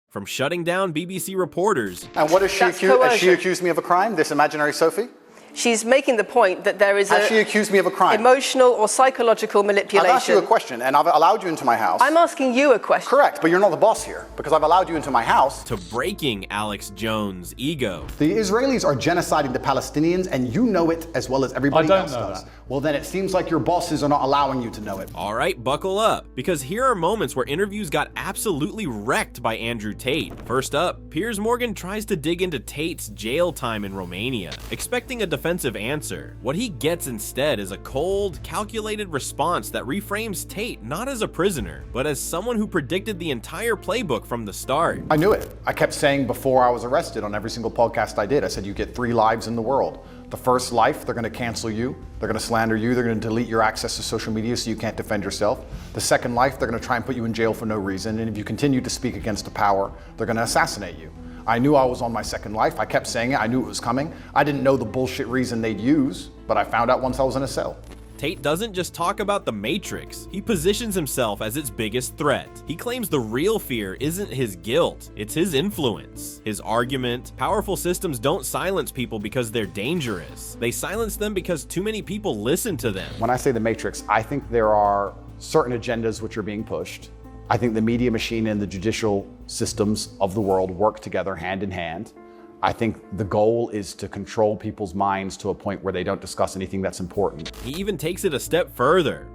from shutting down BBC reporters. And what is she accused? Has she accused me of a crime, this imaginary Sophie? She's making the point that there is Has she accused me of a crime? Emotional or psychological manipulation. I've asked you a question, and I've allowed you into my house. I'm asking you a question. Correct, but you're not the boss here, because I've allowed you into my house. To breaking Alex Jones' ego. The Israelis are genociding the Palestinians, and you know it as well as everybody else does. Well, then it seems like your bosses are not allowing you to know it. All right, buckle up, because here are moments where interviews got absolutely wrecked by Andrew Tate. First up, Piers Morgan tries to dig into Tate's jail time in Romania, expecting a defensive answer. What he gets instead is a cold, calculated response that reframes Tate not as a prisoner, but as someone who predicted the entire playbook from the start. I knew it. I kept saying before I was arrested on every single podcast I did, I said you get 3 lives in the world. The first life, they're gonna cancel you, they're gonna slander you, they're gonna delete your access to social media so you can't defend yourself. The second life, they're gonna try and put you in jail for no reason, and if you continue to speak against the power, they're gonna assassinate you. I knew I was on my second life. I kept saying it. I knew it was coming. I didn't know the bullshit reason they'd use, but I found out once I was in a cell. Tate doesn't just talk about the Matrix, he positions himself as its biggest threat. He claims the real fear isn't his guilt, it's his influence. His argument, powerful systems don't silence people because they're dangerous. They silence them because too many people listen to them. When I say the Matrix, I think there are certain agendas which are being pushed. I think the media machine and the judicial systems of the world work together hand in hand. I think the goal is to control people's minds to a point where they don't discuss anything that's important. He even takes it a step further.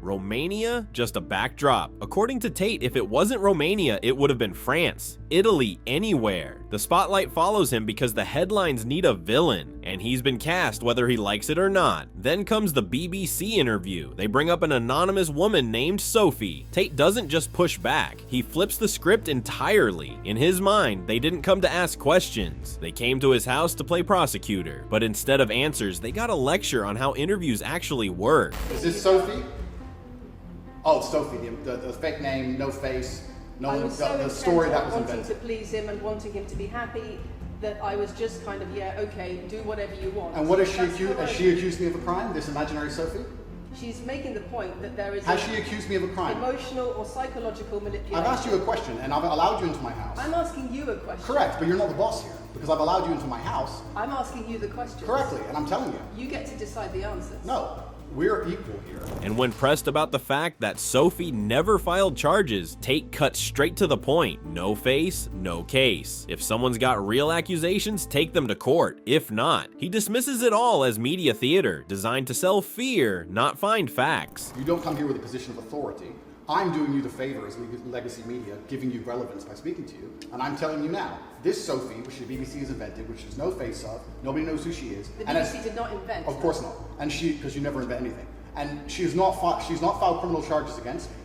Romania? Just a backdrop. According to Tate, if it wasn't Romania, it would have been France, Italy, anywhere. The spotlight follows him because the headlines need a villain, and he's been cast whether he likes it or not. Then comes the BBC interview. They bring up an anonymous woman named Sophie. Tate doesn't just push back, he flips the script entirely. In his mind, they didn't come to ask questions. They came to his house to play prosecutor. But instead of answers, they got a lecture on how interviews actually work. Is this Sophie? Oh, Sophie, the fake name, no face, the story that was invented. Wanting to please him and wanting him to be happy, that I was just kind of, yeah, okay, do whatever you want. And what is she accused? Has she accused me of a crime, this imaginary Sophie? She's making the point that there is Has she accused me of a crime? Emotional or psychological manipulation. I've asked you a question, and I've allowed you into my house. I'm asking you a question. Correct, but you're not the boss here, because I've allowed you into my house. I'm asking you the question. Correctly, and I'm telling you. You get to decide the answers. No. We're equal here. And when pressed about the fact that Sophie never filed charges, Tate cuts straight to the point. No face, no case. If someone's got real accusations, take them to court. If not, he dismisses it all as media theater, designed to sell fear, not find facts. You don't come here with a position of authority. I'm doing you the favor as legacy media, giving you relevance by speaking to you. And I'm telling you now, this Sophie, which the BBC has invented, which there's no face of, nobody knows who she is. The BBC did not invent. Of course not. And because you never invent anything. And she's not filed criminal charges against me.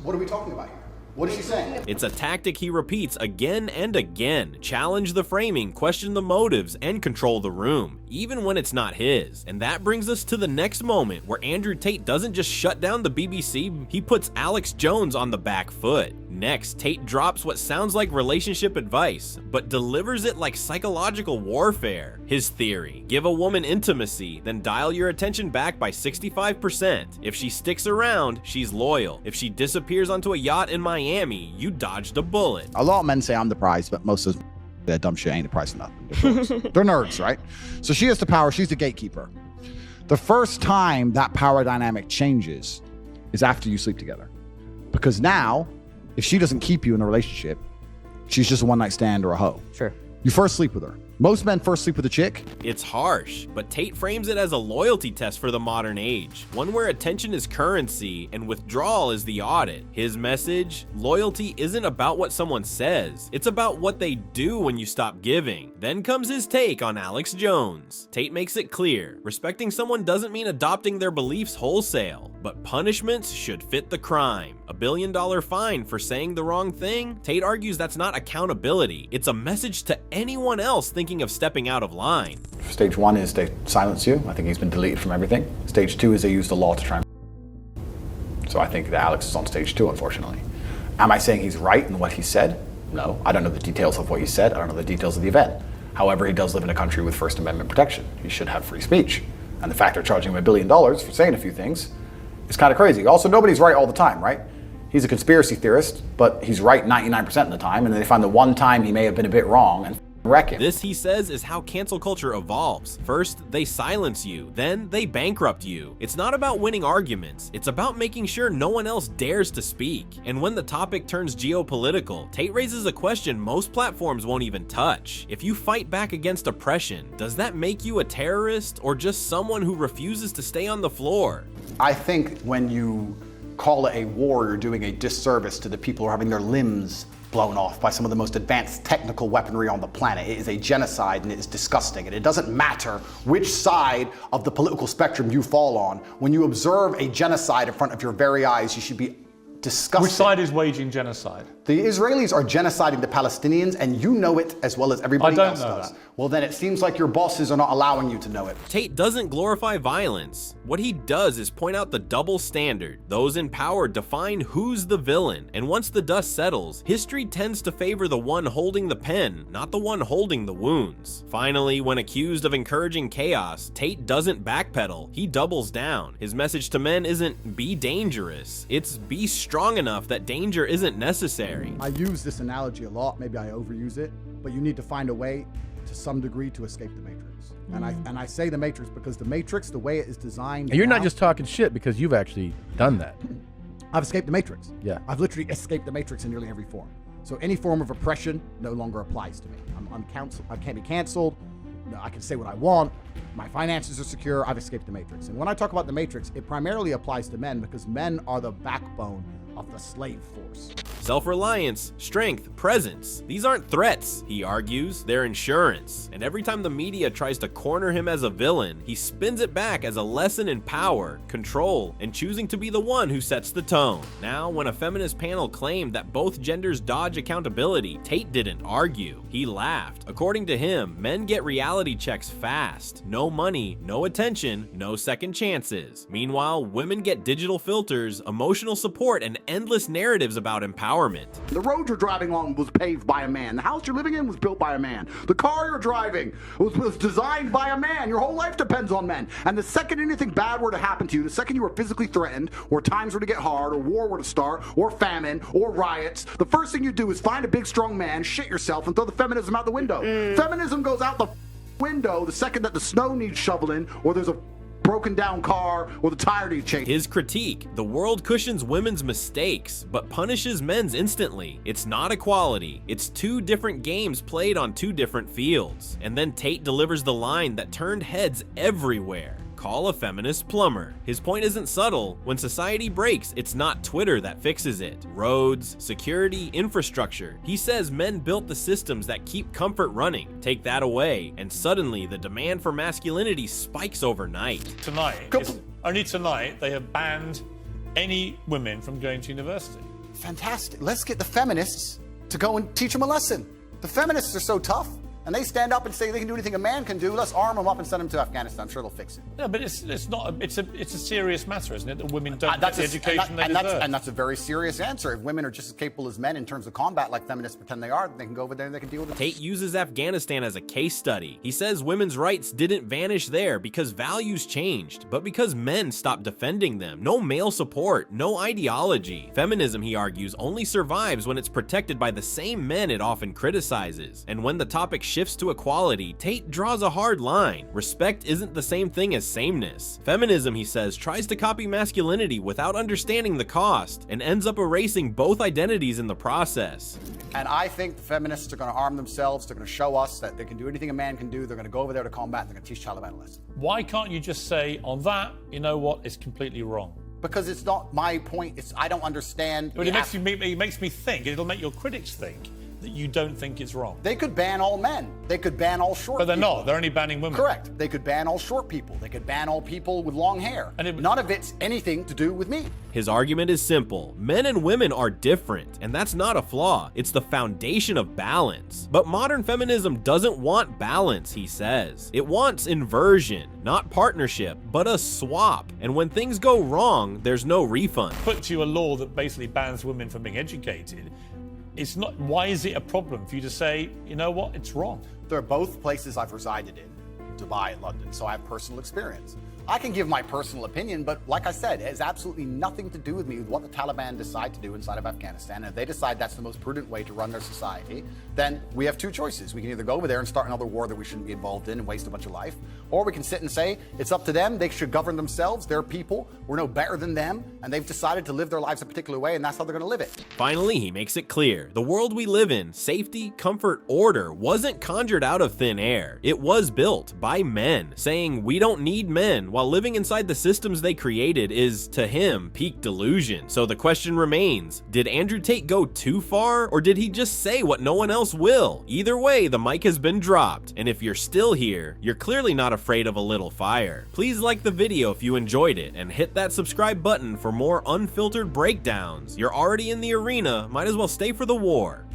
What are we talking about here? What is she saying? It's a tactic he repeats again and again. Challenge the framing, question the motives, and control the room, even when it's not his. And that brings us to the next moment where Andrew Tate doesn't just shut down the BBC, he puts Alex Jones on the back foot. Next, Tate drops what sounds like relationship advice, but delivers it like psychological warfare. His theory: give a woman intimacy, then dial your attention back by 65%. If she sticks around, she's loyal. If she disappears onto a yacht in Miami, you dodged a bullet. A lot of men say I'm the prize, but most of their dumb shit ain't the prize of nothing. They're nerds, right? So she has the power, she's the gatekeeper. The first time that power dynamic changes is after you sleep together. Because now, if she doesn't keep you in a relationship, she's just a one-night stand or a hoe. Sure. You first sleep with her. Most men first sleep with a chick. It's harsh, but Tate frames it as a loyalty test for the modern age, one where attention is currency and withdrawal is the audit. His message: loyalty isn't about what someone says, it's about what they do when you stop giving. Then comes his take on Alex Jones. Tate makes it clear, respecting someone doesn't mean adopting their beliefs wholesale, but punishments should fit the crime. $1 billion fine for saying the wrong thing? Tate argues that's not accountability, it's a message to anyone else thinking of stepping out of line. Stage 1 is they silence you. I think he's been deleted from everything. Stage 2 is they use the law to try and... So I think that Alex is on stage 2, unfortunately. Am I saying he's right in what he said? No. I don't know the details of what he said. I don't know the details of the event. However, he does live in a country with First Amendment protection. He should have free speech. And the fact they're charging him $1 billion for saying a few things is kind of crazy. Also, nobody's right all the time, right? He's a conspiracy theorist, but he's right 99% of the time, and then they find the one time he may have been a bit wrong and wreck him. This, he says, is how cancel culture evolves. First, they silence you, then they bankrupt you. It's not about winning arguments, it's about making sure no one else dares to speak. And when the topic turns geopolitical, Tate raises a question most platforms won't even touch. If you fight back against oppression, does that make you a terrorist or just someone who refuses to stay on the floor? I think when you call it a war, you're doing a disservice to the people who are having their limbs blown off by some of the most advanced technical weaponry on the planet. It is a genocide and it is disgusting. And it doesn't matter which side of the political spectrum you fall on. When you observe a genocide in front of your very eyes, you should be disgusted. Which side is waging genocide? The Israelis are genociding the Palestinians, and you know it as well as everybody else does. Well, then it seems like your bosses are not allowing you to know it. Tate doesn't glorify violence. What he does is point out the double standard. Those in power define who's the villain, and once the dust settles, history tends to favor the one holding the pen, not the one holding the wounds. Finally, when accused of encouraging chaos, Tate doesn't backpedal, he doubles down. His message to men isn't be dangerous, it's be strong enough that danger isn't necessary. I use this analogy a lot, maybe I overuse it, but you need to find a way to some degree to escape the Matrix. And I say the Matrix because the Matrix, the way it is designed. And you're not just talking shit because you've actually done that. I've escaped the Matrix. Yeah. I've literally escaped the Matrix in nearly every form. So any form of oppression no longer applies to me. I can't be canceled. No, I can say what I want. My finances are secure. I've escaped the Matrix. And when I talk about the Matrix, it primarily applies to men because men are the backbone of the slave force. Self-reliance, strength, presence. These aren't threats, he argues, they're insurance. And every time the media tries to corner him as a villain, he spins it back as a lesson in power, control, and choosing to be the one who sets the tone. Now, when a feminist panel claimed that both genders dodge accountability, Tate didn't argue. He laughed. According to him, men get reality checks fast. No money, no attention, no second chances. Meanwhile, women get digital filters, emotional support, and endless narratives about empowerment. The road you're driving on was paved by a man. The house you're living in was built by a man. The car you're driving was designed by a man. Your whole life depends on men. And the second anything bad were to happen to you, the second you were physically threatened, or times were to get hard, or war were to start, or famine, or riots, the first thing you do is find a big strong man, shit yourself, and throw the feminism out the window. Feminism goes out the window the second that the snow needs shoveling, or there's a broken down car, or the tire needs changed. His critique: the world cushions women's mistakes, but punishes men's instantly. It's not equality. It's two different games played on two different fields. And then Tate delivers the line that turned heads everywhere. Call a feminist plumber. His point isn't subtle. When society breaks, it's not Twitter that fixes it. Roads, security, infrastructure. He says men built the systems that keep comfort running. Take that away, and suddenly the demand for masculinity spikes overnight. Only tonight, they have banned any women from going to university. Fantastic. Let's get the feminists to go and teach them a lesson. The feminists are so tough. And they stand up and say they can do anything a man can do. Let's arm them up and send them to Afghanistan. I'm sure they'll fix it. No, but it's a serious matter, isn't it? That women don't get the education they deserve. And that's a very serious answer. If women are just as capable as men in terms of combat, like feminists pretend they are, they can go over there and they can deal with it. Tate uses Afghanistan as a case study. He says women's rights didn't vanish there because values changed, but because men stopped defending them. No male support, no ideology. Feminism, he argues, only survives when it's protected by the same men it often criticizes. And when the topic shifts to equality, Tate draws a hard line. Respect isn't the same thing as sameness. Feminism, he says, tries to copy masculinity without understanding the cost and ends up erasing both identities in the process. And I think the feminists are going to arm themselves. They're going to show us that they can do anything a man can do. They're going to go over there to combat. And they're going to teach Taliban a lesson. Why can't you just say, on that, you know what, it's completely wrong? Because it's not my point. I don't understand. But it makes me think, it'll make your critics think that you don't think it's wrong. They could ban all men. They could ban all short people. But they're not. They're only banning women. Correct. They could ban all short people. They could ban all people with long hair. None of it's anything to do with me. His argument is simple. Men and women are different, and that's not a flaw. It's the foundation of balance. But modern feminism doesn't want balance, he says. It wants inversion, not partnership, but a swap. And when things go wrong, there's no refund. Put to you a law that basically bans women from being educated. It's not. Why is it a problem for you to say, you know what, it's wrong? They're both places I've resided in, Dubai and London, so I have personal experience. I can give my personal opinion, but like I said, it has absolutely nothing to do with me with what the Taliban decide to do inside of Afghanistan. And if they decide that's the most prudent way to run their society, then we have two choices. We can either go over there and start another war that we shouldn't be involved in and waste a bunch of life, or we can sit and say, it's up to them, they should govern themselves, they're people, we're no better than them, and they've decided to live their lives a particular way, and that's how they're gonna live it. Finally, he makes it clear, the world we live in, safety, comfort, order, wasn't conjured out of thin air. It was built by men, saying we don't need men, while living inside the systems they created is, to him, peak delusion. So the question remains, did Andrew Tate go too far, or did he just say what no one else will? Either way, the mic has been dropped, and if you're still here, you're clearly not afraid of a little fire. Please like the video if you enjoyed it, and hit that subscribe button for more unfiltered breakdowns. You're already in the arena, might as well stay for the war.